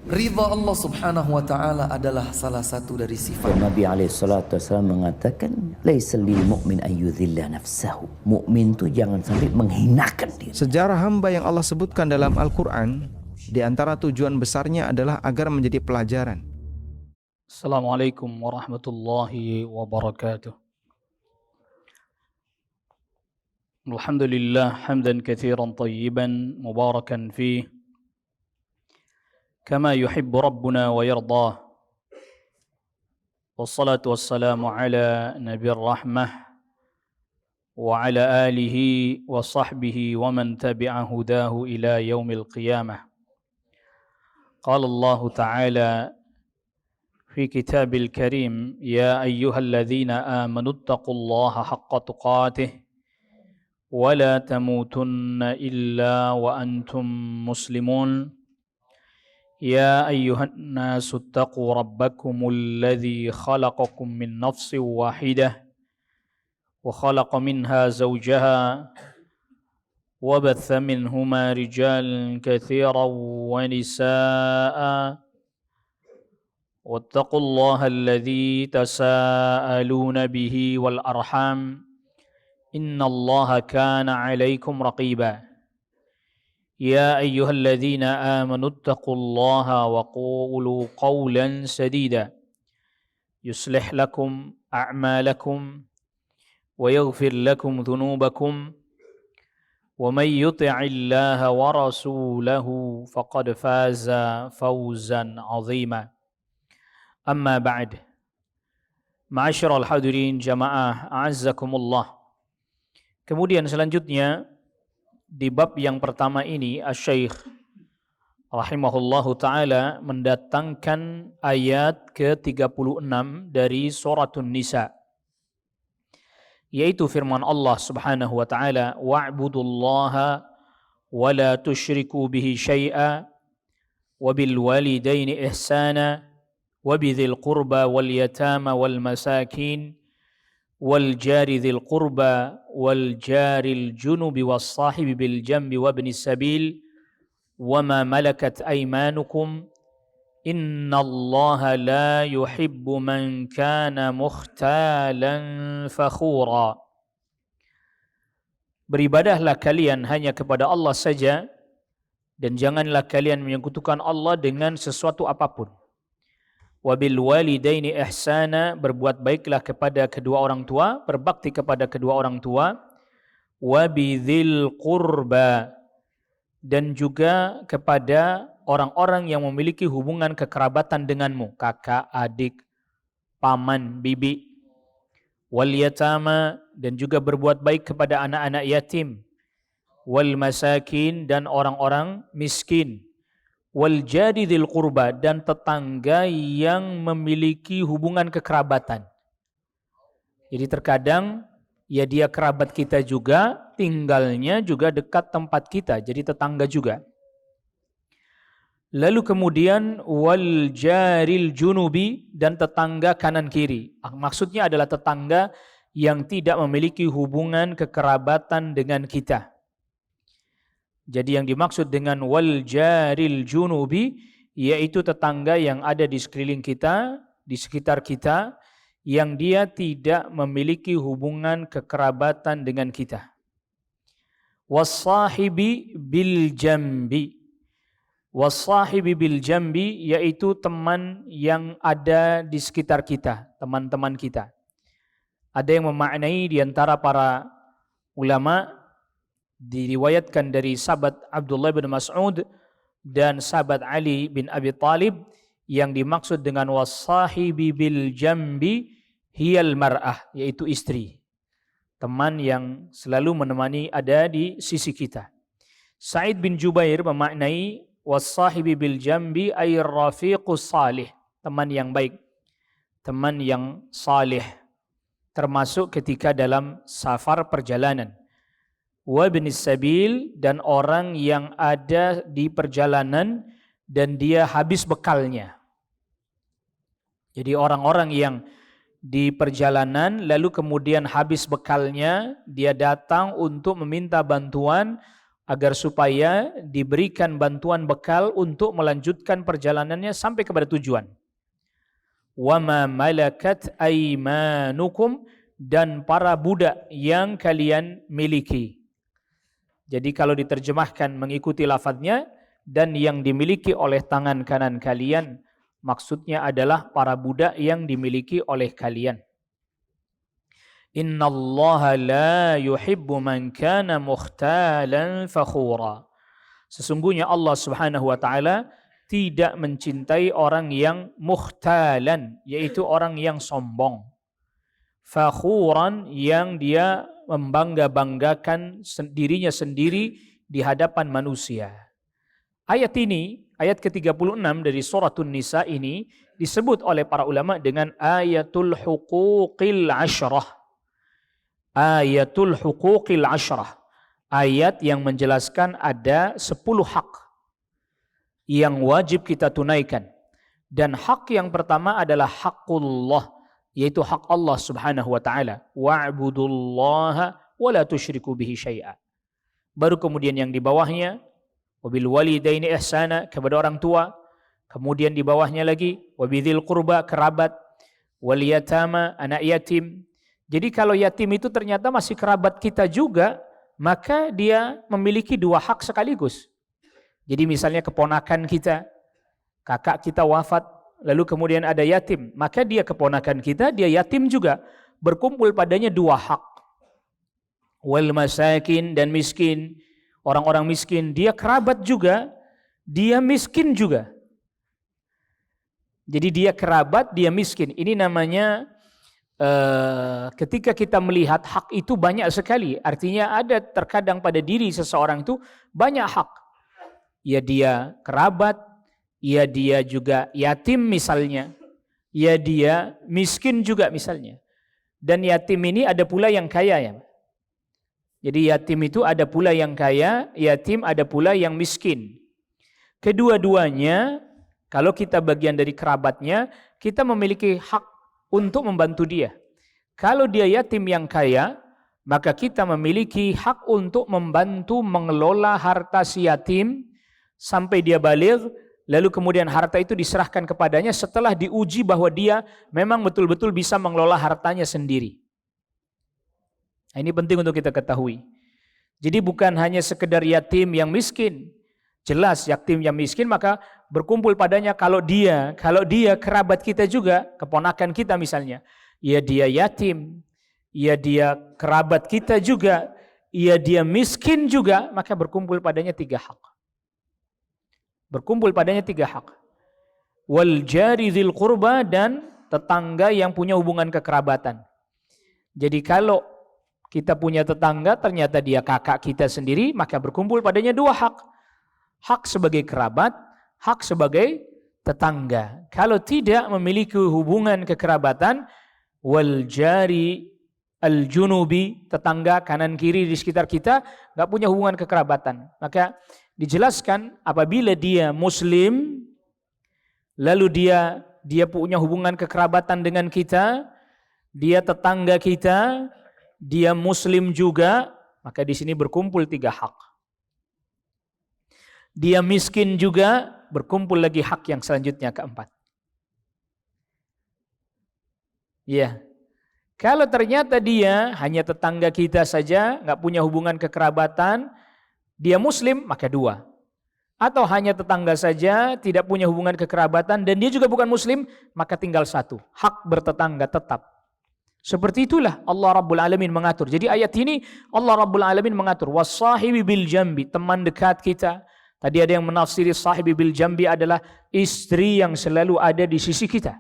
Ridha Allah subhanahu wa ta'ala adalah salah satu dari sifat. Nabi SAW mengatakan, laisa lil mu'min ayyudhilla nafsahu. Mukmin itu jangan sampai menghinakan diri. Sejarah hamba yang Allah sebutkan dalam Al-Quran, di antara tujuan besarnya adalah agar menjadi pelajaran. Assalamualaikum warahmatullahi wabarakatuh. Alhamdulillah hamdan katsiran tayyiban mubarakan fih kama yuhibbu rabbuna wa yardah. Wassalatu wassalamu ala nabiyir rahmah wa ala alihi wa sahbihi wa man tabi'a hudahu ila yaumil qiyamah. Qala Allah Ta'ala في كتاب الكريم يا أيها الذين آمنوا اتقوا الله حق تقاته ولا تموتن إلا وأنتم مسلمون يا أيها الناس اتقوا ربكم الذي خلقكم من نفس واحدة وخلق منها زوجها وبث منهما رجالا كثيرا ونساء واتقوا الله الذي تساءلون به والأرحام إن الله كان عليكم رقيبا يا أيها الذين آمنوا اتقوا الله وقولوا قولا سديدا يصلح لكم أعمالكم ويغفر لكم ذنوبكم ومن يطع الله ورسوله فقد فاز فوزا عظيما Amma ba'd. Ma'asyiral hadirin jamaah a'azzakumullah. Kemudian selanjutnya di bab yang pertama ini Asy-Syaikh rahimahullahu taala mendatangkan ayat ke-36 dari suratun Nisa, yaitu firman Allah Subhanahu wa taala, wa'budullaha wa la tusyriku bihi syai'a wa bil walidaini ihsana وبذي القربى واليتامى والمساكين والجار ذي القربى والجار الجنب والصاحب بالجنب وابن السبيل وما ملكت أيمانكم إن الله لا يحب من كان مختالا فخورا. Beribadahlah kalian hanya kepada Allah saja, dan janganlah kalian menyekutukan Allah dengan sesuatu apapun. Wabil walidaini ihsana, berbuat baiklah kepada kedua orang tua, berbakti kepada kedua orang tua. Wabidzil qurba, dan juga kepada orang-orang yang memiliki hubungan kekerabatan denganmu, kakak, adik, paman, bibi. Wal yatama, dan juga berbuat baik kepada anak-anak yatim. Wal masakin, dan orang-orang miskin. Wal jari dzil qurba, dan tetangga yang memiliki hubungan kekerabatan. Jadi terkadang ya dia kerabat kita juga, tinggalnya juga dekat tempat kita, jadi tetangga juga. Lalu kemudian wal jaril junubi, dan tetangga kanan kiri. Maksudnya adalah tetangga yang tidak memiliki hubungan kekerabatan dengan kita. Jadi yang dimaksud dengan wal jaril junubi, yaitu tetangga yang ada di sekeliling kita, di sekitar kita, yang dia tidak memiliki hubungan kekerabatan dengan kita. Wassahibi bil jambi. Wassahibi bil jambi, yaitu teman yang ada di sekitar kita, teman-teman kita. Ada yang memaknai di antara para ulama, diriwayatkan dari sahabat Abdullah bin Mas'ud dan sahabat Ali bin Abi Thalib, yang dimaksud dengan wassahibi bil jambi hiyal mar'ah, yaitu istri, teman yang selalu menemani, ada di sisi kita. Sa'id bin Jubair memaknai wassahibi bil jambi ay rafiqus salih, teman yang baik, teman yang salih, termasuk ketika dalam safar perjalanan. Wabnis sabil, dan orang yang ada di perjalanan dan dia habis bekalnya. Jadi orang-orang yang di perjalanan lalu kemudian habis bekalnya, dia datang untuk meminta bantuan agar supaya diberikan bantuan bekal untuk melanjutkan perjalanannya sampai kepada tujuan. Wa ma malakat aymanukum, dan para budak yang kalian miliki. Jadi kalau diterjemahkan mengikuti lafadznya, dan yang dimiliki oleh tangan kanan kalian, maksudnya adalah para budak yang dimiliki oleh kalian. Innallaha la yuhibbu man kana mukhtalan fakhura. Sesungguhnya Allah Subhanahu wa taala tidak mencintai orang yang mukhtalan, yaitu orang yang sombong. Fakhuran, yang dia membangga-banggakan dirinya sendiri di hadapan manusia. Ayat ini, ayat ke-36 dari Suratun Nisa ini disebut oleh para ulama dengan ayatul huquqil asyrah. Ayatul huquqil asyrah. Ayat yang menjelaskan ada 10 hak yang wajib kita tunaikan. Dan hak yang pertama adalah haqqullah, yaitu hak Allah Subhanahu wa taala. Wa'budullaha wa la tusyriku bihi syai'a. Baru kemudian yang di bawahnya, wabil walidaini ihsana, kepada orang tua. Kemudian di bawahnya lagi wabidzil qurba, kerabat, wal yatama, anak yatim. Jadi kalau yatim itu ternyata masih kerabat kita juga, maka dia memiliki 2 hak sekaligus. Jadi misalnya keponakan kita, kakak kita wafat, lalu kemudian ada yatim, maka dia keponakan kita, dia yatim juga. Berkumpul padanya 2 hak. Wal masakin, dan miskin. Orang-orang miskin, dia kerabat juga, dia miskin juga. Jadi dia kerabat, dia miskin. Ini namanya ketika kita melihat hak itu banyak sekali. Artinya ada terkadang pada diri seseorang itu banyak hak. Ya dia kerabat, ya dia juga yatim misalnya, ya dia miskin juga misalnya. Dan yatim ini ada pula yang kaya ya. Jadi yatim itu ada pula yang kaya, yatim ada pula yang miskin. Kedua-duanya, kalau kita bagian dari kerabatnya, kita memiliki hak untuk membantu dia. Kalau dia yatim yang kaya, maka kita memiliki hak untuk membantu mengelola harta si yatim sampai dia baligh, lalu kemudian harta itu diserahkan kepadanya setelah diuji bahwa dia memang betul-betul bisa mengelola hartanya sendiri. Ini penting untuk kita ketahui. Jadi bukan hanya sekedar yatim yang miskin. Jelas yatim yang miskin maka berkumpul padanya kalau dia kerabat kita juga, keponakan kita misalnya. Ya dia yatim, ya dia kerabat kita juga, ya dia miskin juga, maka berkumpul padanya 3 hak. Berkumpul padanya 3 hak. Wal jari dzil qurba, dan tetangga yang punya hubungan kekerabatan. Jadi kalau kita punya tetangga ternyata dia kakak kita sendiri, maka berkumpul padanya 2 hak. Hak sebagai kerabat, hak sebagai tetangga. Kalau tidak memiliki hubungan kekerabatan, wal jari al junubi, tetangga kanan kiri di sekitar kita nggak punya hubungan kekerabatan, maka dijelaskan apabila dia muslim, lalu dia punya hubungan kekerabatan dengan kita, dia tetangga kita, dia muslim juga, maka di sini berkumpul 3 hak. Dia miskin juga, berkumpul lagi hak yang selanjutnya keempat. Ya, kalau ternyata dia hanya tetangga kita saja, nggak punya hubungan kekerabatan, dia muslim, maka 2. Atau hanya tetangga saja, tidak punya hubungan kekerabatan, dan dia juga bukan muslim, maka tinggal 1. Hak bertetangga tetap. Seperti itulah Allah Rabbul Alamin mengatur. Jadi ayat ini Allah Rabbul Alamin mengatur. Wassahibi bil jambi, teman dekat kita. Tadi ada yang menafsiri sahibi bil jambi adalah istri yang selalu ada di sisi kita.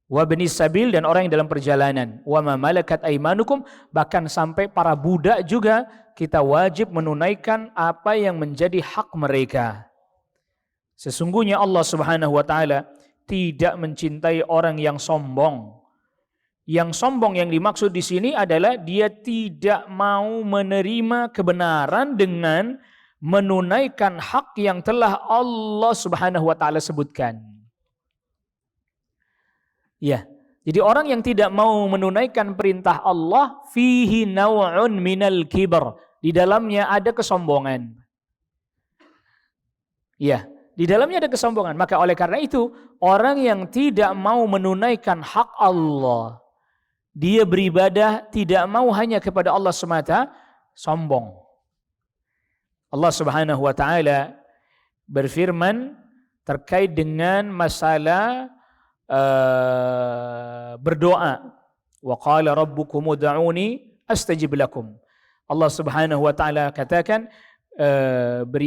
Wa bani sabil, dan orang yang dalam perjalanan. Wa ma malakat aimanukum, bahkan sampai para budak juga kita wajib menunaikan apa yang menjadi hak mereka. Sesungguhnya Allah Subhanahu wa taala tidak mencintai orang yang sombong. Yang sombong yang dimaksud di sini adalah dia tidak mau menerima kebenaran dengan menunaikan hak yang telah Allah Subhanahu wa taala sebutkan. Ya, jadi orang yang tidak mau menunaikan perintah Allah fihi naw'un minal kibr, di dalamnya ada kesombongan. Ya, di dalamnya ada kesombongan. Maka oleh karena itu, orang yang tidak mau menunaikan hak Allah, dia beribadah tidak mau hanya kepada Allah semata, sombong. Allah Subhanahu wa taala berfirman terkait dengan masalah berdoa. Wa qala rabbukum ud'uni astajib lakum. Allah Subhanahu wa taala katakan,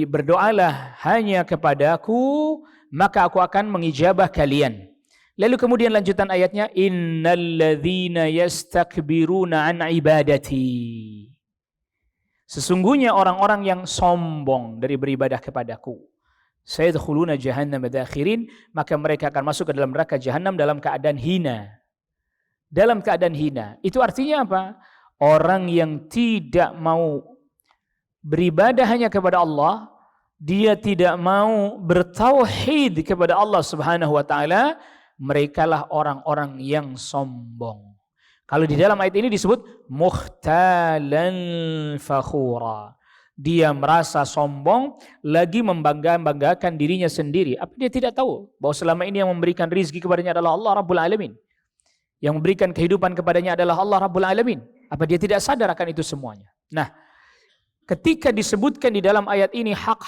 berdoalah hanya kepadaku, maka aku akan mengijabah kalian. Lalu kemudian lanjutan ayatnya, innalladzina yastakbiruna an ibadati. Sesungguhnya orang-orang yang sombong dari beribadah kepadaku, sayadkhuluna jahannam dakhirin, maka mereka akan masuk ke dalam neraka jahanam dalam keadaan hina. Dalam keadaan hina. Itu artinya apa? Orang yang tidak mau beribadah hanya kepada Allah, dia tidak mau bertauhid kepada Allah Subhanahu wa taala, merekalah orang-orang yang sombong. Kalau di dalam ayat ini disebut mukhtalan fakhura. Dia merasa sombong, lagi membanggakan dirinya sendiri. Apa dia tidak tahu bahwa selama ini yang memberikan rizki kepadanya adalah Allah Rabbul Alamin. Yang memberikan kehidupan kepadanya adalah Allah Rabbul Alamin. Apa dia tidak sadar akan itu semuanya? Nah, ketika disebutkan di dalam ayat ini hak,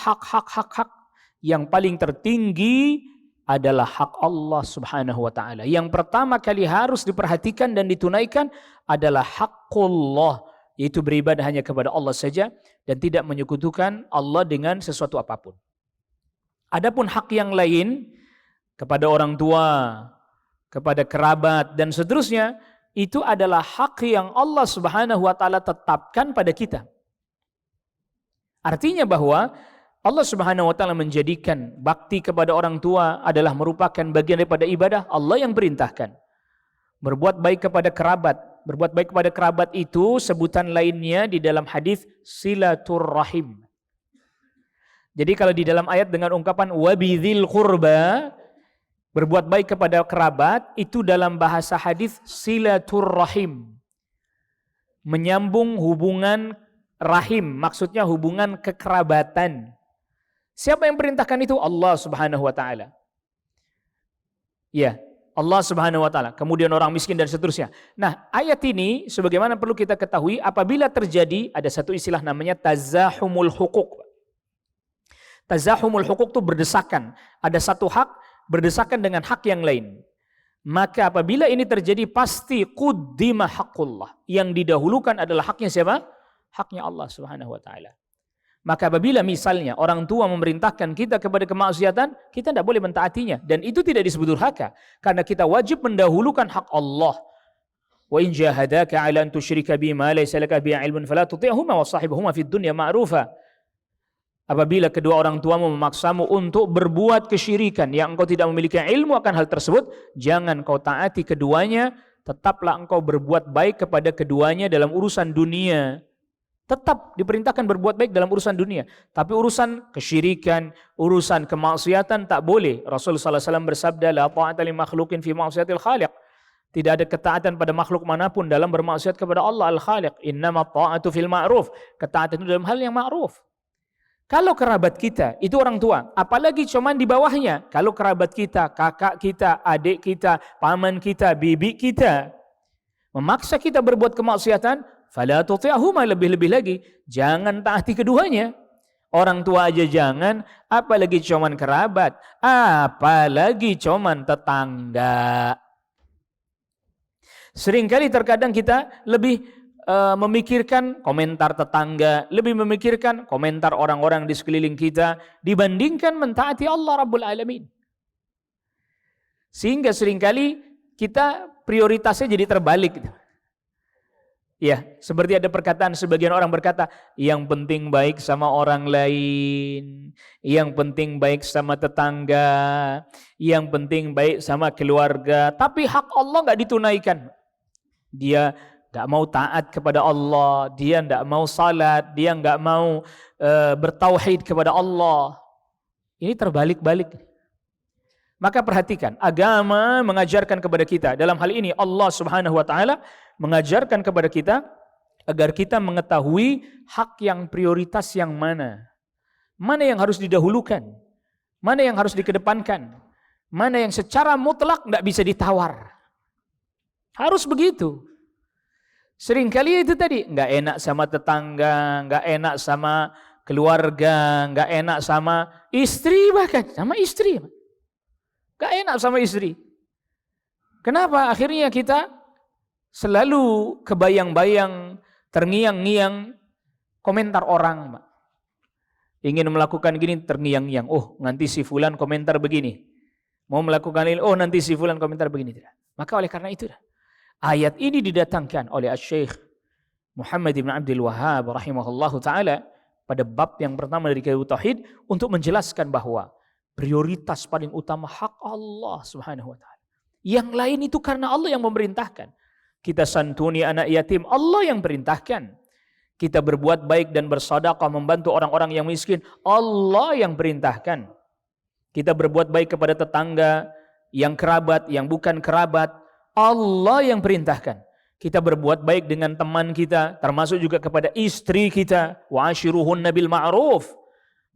yang paling tertinggi adalah hak Allah Subhanahu wa taala. Yang pertama kali harus diperhatikan dan ditunaikan adalah haqqullah, yaitu beribadah hanya kepada Allah saja dan tidak menyekutukan Allah dengan sesuatu apapun. Adapun hak yang lain kepada orang tua, kepada kerabat dan seterusnya, itu adalah hak yang Allah Subhanahu wa taala tetapkan pada kita. Artinya bahwa Allah Subhanahu wa taala menjadikan bakti kepada orang tua adalah merupakan bagian daripada ibadah. Allah yang perintahkan. Berbuat baik kepada kerabat. Berbuat baik kepada kerabat itu sebutan lainnya di dalam hadis silaturrahim. Jadi kalau di dalam ayat dengan ungkapan wabidzil qurba, berbuat baik kepada kerabat, itu dalam bahasa hadis silaturrahim. Menyambung hubungan rahim, maksudnya hubungan kekerabatan. Siapa yang perintahkan itu? Allah Subhanahu wa taala. Ya, Allah Subhanahu wa taala. Kemudian orang miskin dan seterusnya. Nah, ayat ini sebagaimana perlu kita ketahui, apabila terjadi ada satu istilah namanya tazahumul huquq. Tazahumul huquq itu berdesakan. Ada satu hak berdesakan dengan hak yang lain. Maka apabila ini terjadi pasti quddima haqqullah. Yang didahulukan adalah haknya siapa? Haknya Allah Subhanahu wa taala. Maka apabila misalnya orang tua memerintahkan kita kepada kemaksiatan, kita tidak boleh mentaatinya. Dan itu tidak disebut durhaka. Karena kita wajib mendahulukan hak Allah. Wa in jahadaka ala an tusyrika bima laysa laka bihi ilmun fala tuti'huma wa sahibuhuma fid dunya ma'rufa. Apabila kedua orang tuamu memaksamu untuk berbuat kesyirikan yang engkau tidak memiliki ilmu akan hal tersebut, jangan kau taati keduanya, tetaplah engkau berbuat baik kepada keduanya dalam urusan dunia. Tetap diperintahkan berbuat baik dalam urusan dunia. Tapi urusan kesyirikan, urusan kemaksiatan tak boleh. Rasulullah SAW bersabda, la ta'ata li makhlukin fi ma'siyatil khaliq. Tidak ada ketaatan pada makhluk manapun dalam bermaksiat kepada Allah Al-Khaliq. Innama ta'atu fil ma'ruf. Ketaatan itu dalam hal yang ma'ruf. Kalau kerabat kita, itu orang tua. Apalagi cuman di bawahnya. Kalau kerabat kita, kakak kita, adik kita, paman kita, bibi kita, memaksa kita berbuat kemaksiatan, fala tuti'huma, lebih-lebih lagi jangan taati keduanya. Orang tua aja jangan, apalagi cuman kerabat, apalagi cuman tetangga. Seringkali terkadang kita lebih memikirkan komentar tetangga, lebih memikirkan komentar orang-orang di sekeliling kita dibandingkan mentaati Allah Rabbul Alamin. Sehingga seringkali kita prioritasnya jadi terbalik gitu. Ya, seperti ada perkataan sebagian orang berkata, yang penting baik sama orang lain, yang penting baik sama tetangga, yang penting baik sama keluarga, tapi hak Allah nggak ditunaikan. Dia nggak mau taat kepada Allah, dia nggak mau salat, dia nggak mau bertauhid kepada Allah. Ini terbalik-balik. Maka perhatikan, agama mengajarkan kepada kita, dalam hal ini Allah Subhanahu wa taala mengajarkan kepada kita agar kita mengetahui hak yang prioritas yang mana. Mana yang harus didahulukan, mana yang harus dikedepankan, mana yang secara mutlak tidak bisa ditawar. Harus begitu. Seringkali itu tadi, nggak enak sama tetangga, nggak enak sama keluarga, nggak enak sama istri, bahkan sama istri. Nggak enak sama istri. Kenapa? Akhirnya kita selalu kebayang-bayang, terngiang-ngiang komentar orang. Ingin melakukan gini, terngiang-ngiang. Oh, nanti si fulan komentar begini. Mau melakukan ini, oh nanti si fulan komentar begini. Maka oleh karena itu, ayat ini didatangkan oleh Syekh Muhammad bin Abdul Wahhab rahimahullahu taala pada bab yang pertama dari kitab tauhid untuk menjelaskan bahwa prioritas paling utama hak Allah Subhanahu wa taala. Yang lain itu karena Allah yang memerintahkan. Kita santuni anak yatim, Allah yang perintahkan. Kita berbuat baik dan bersedekah membantu orang-orang yang miskin, Allah yang perintahkan. Kita berbuat baik kepada tetangga, yang kerabat, yang bukan kerabat, Allah yang perintahkan. Kita berbuat baik dengan teman kita, termasuk juga kepada istri kita. Wa ashiruhunna bil ma'ruf.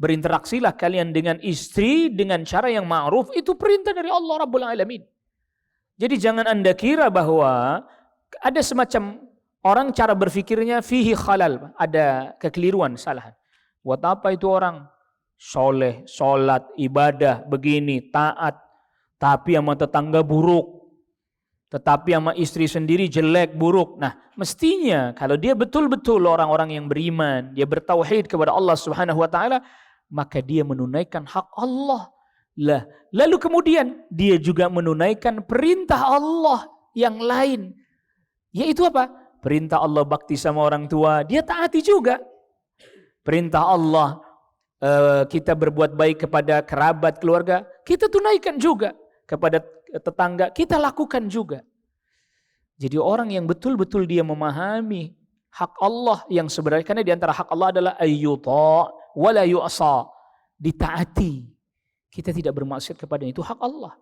Berinteraksilah kalian dengan istri dengan cara yang ma'ruf. Itu perintah dari Allah Rabbul Alamin. Jadi jangan Anda kira bahwa ada semacam orang cara berfikirnya fihi khalal. Ada kekeliruan, kesalahan. Buat apa itu orang? Soleh, sholat, ibadah, begini, taat. Tapi sama tetangga buruk. Tetapi sama istri sendiri jelek, buruk. Nah, mestinya kalau dia betul-betul orang-orang yang beriman, dia bertauhid kepada Allah Subhanahu wa taala, maka dia menunaikan hak Allah. Lalu kemudian dia juga menunaikan perintah Allah yang lain. Yaitu apa? Perintah Allah bakti sama orang tua, dia taati juga. Perintah Allah kita berbuat baik kepada kerabat, keluarga, kita tunaikan juga. Kepada tetangga, kita lakukan juga. Jadi orang yang betul-betul dia memahami hak Allah yang sebenarnya, karena di antara hak Allah adalah ayyuta' wa la yu'sa, ditaati. Kita tidak bermaksiat kepadanya, itu hak Allah.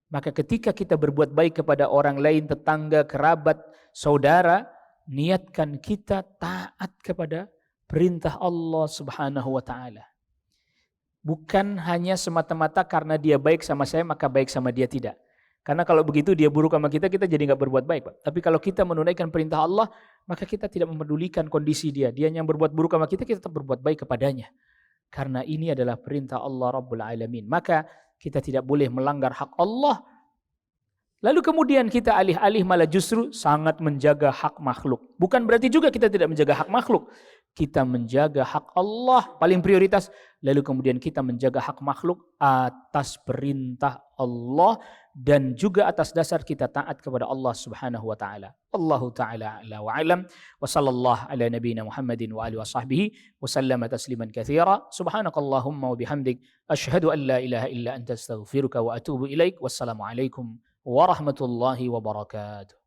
Maka ketika kita berbuat baik kepada orang lain, tetangga, kerabat, saudara, niatkan kita taat kepada perintah Allah Subhanahu wa taala. Bukan hanya semata-mata karena dia baik sama saya, maka baik sama dia, tidak. Karena kalau begitu dia buruk sama kita, kita jadi nggak berbuat baik, Pak. Tapi kalau kita menunaikan perintah Allah, maka kita tidak memedulikan kondisi dia. Dia yang berbuat buruk sama kita tetap berbuat baik kepadanya. Karena ini adalah perintah Allah Rabbul Alamin. Maka kita tidak boleh melanggar hak Allah. Lalu kemudian kita alih-alih malah justru sangat menjaga hak makhluk. Bukan berarti juga kita tidak menjaga hak makhluk. Kita menjaga hak Allah paling prioritas. Lalu kemudian kita menjaga hak makhluk atas perintah Allah. Dan juga atas dasar kita taat kepada Allah Subhanahu wa taala. Allahu taala a'la wa a'lam. Wa sallallahu ala nabiyyina Muhammadin wa alihi wa sahbihi wa sallama tasliman katsira. Subhanakallahumma wa bihamdik asyhadu an la ilaha illa anta astaghfiruka wa atubu ilaik. Wassalamu alaikum warahmatullahi wabarakatuh.